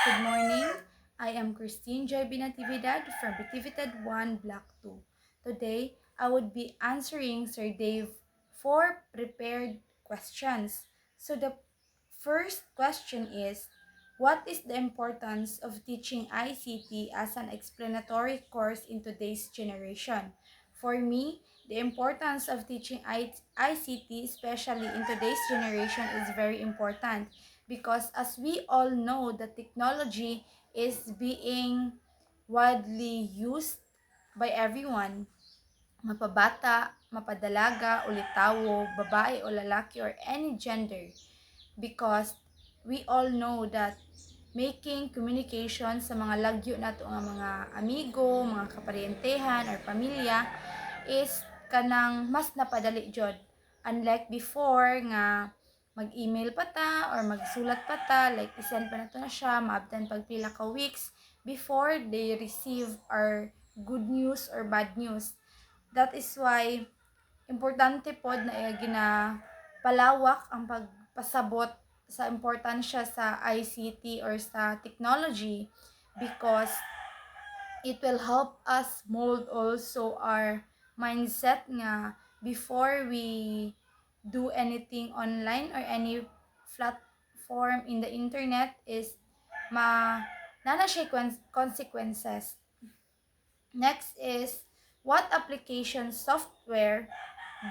Good morning. I am Christine Joy Binatividad from Bitividad 1 Block 2. Today, I would be answering Sir Dave 4 prepared questions. So the first question is, what is the importance of teaching ICT as an explanatory course in today's generation? For me, the importance of teaching ICT, especially in today's generation, is very important because as we all know, the technology is being widely used by everyone, mapabata, mapadalaga, ulitawo, babae o lalaki or any gender, because we all know that making communication sa mga lagyo nato nga mga amigo, mga kaparyentehan or pamilya is kanang mas napadali jud, unlike before nga mag-email pa ta or magsulat pa ta, like isend pa nato na siya, maabtan pag pila ka weeks before they receive our good news or bad news. That is why importante pod na ginapalawak ang pagpasabot sa importansya sa ICT or sa technology, because it will help us mold also our mindset nga before we do anything online or any platform in the internet is nana siya consequences. Next is, what application software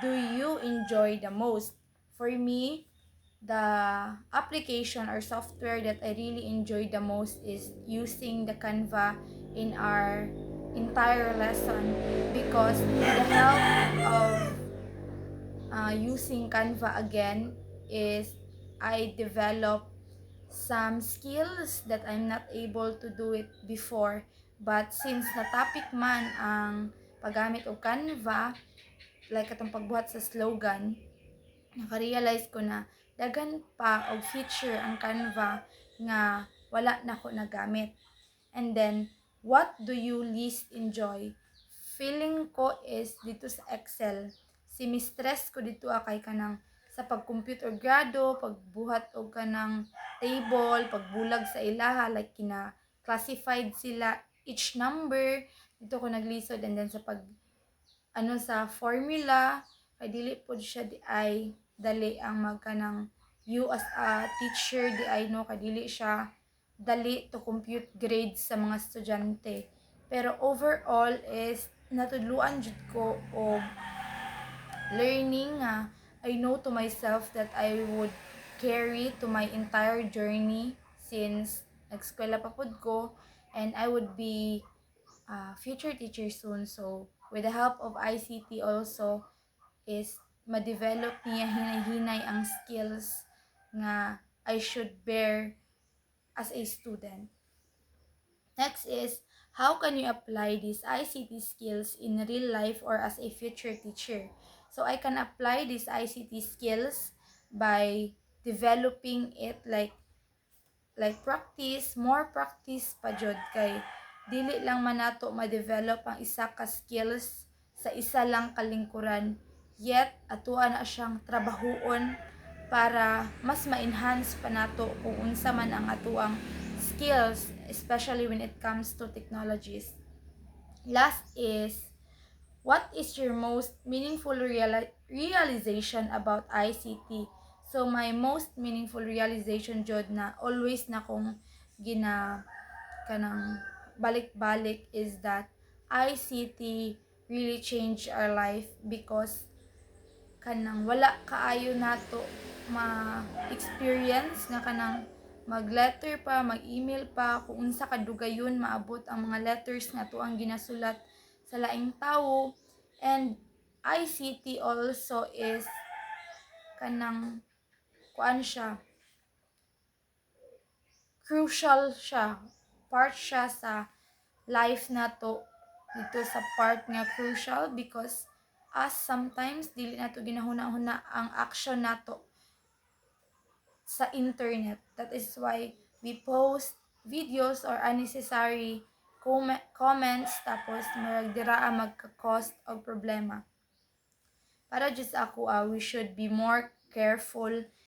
do you enjoy the most? For me, the application or software that I really enjoy the most is using the Canva in our entire lesson, because with the help of using Canva again is I develop some skills that I'm not able to do it before. But since na topic man ang paggamit og Canva, like atong pagbuhat sa slogan, nakarealize ko na dagan pa og feature ang Canva nga wala na ko nagamit. And then, what do you least enjoy? Feeling ko is dito sa Excel. Si mistress ko dito kay kanang sa pag-compute or grado, pagbuhat og kanang table, pagbulag sa ilaha, like classified sila each number, dito ko naglisod. And then sa sa formula, kay dili pod siya di ay dali ang magkanang you as a teacher di ay no, kay dili siya dali to compute grades sa mga estudyante. Pero overall is natudluan jud ko og learning nga I know to myself that I would carry to my entire journey since nag-eskwela pa pud ko, and I would be a future teacher soon. So with the help of ICT also is ma-develop niya hinay-hinay ang skills nga I should bear as a student. Next is, how can you apply these ICT skills in real life or as a future teacher? So I can apply these ICT skills by developing it like practice, more practice pa jud, kay dili lang man nato ma-develop ang isa ka skills sa isa lang kalingkuran, yet atuwa na siyang trabahoon para mas ma-enhance pa nato kung unsa man ang atuang skills, especially when it comes to technologies. Last is, what is your most meaningful realization about ICT? So my most meaningful realization jud na always na kong kanang balik-balik is that ICT really changed our life, because kanang wala kaayo nato ma-experience nga kanang mag-letter pa, mag-email pa, kung unsa kadugayon maabot ang mga letters nga to ang ginasulat sa laing tawo. And ICT also is kanang kuan siya, crucial siya, part siya sa life nato dito sa part nga crucial, because as sometimes dili nato ginahuna-huna ang action nato sa internet. That is why we post videos or unnecessary comments, tapos marag dira magka-cause og problema. Para just ako, we should be more careful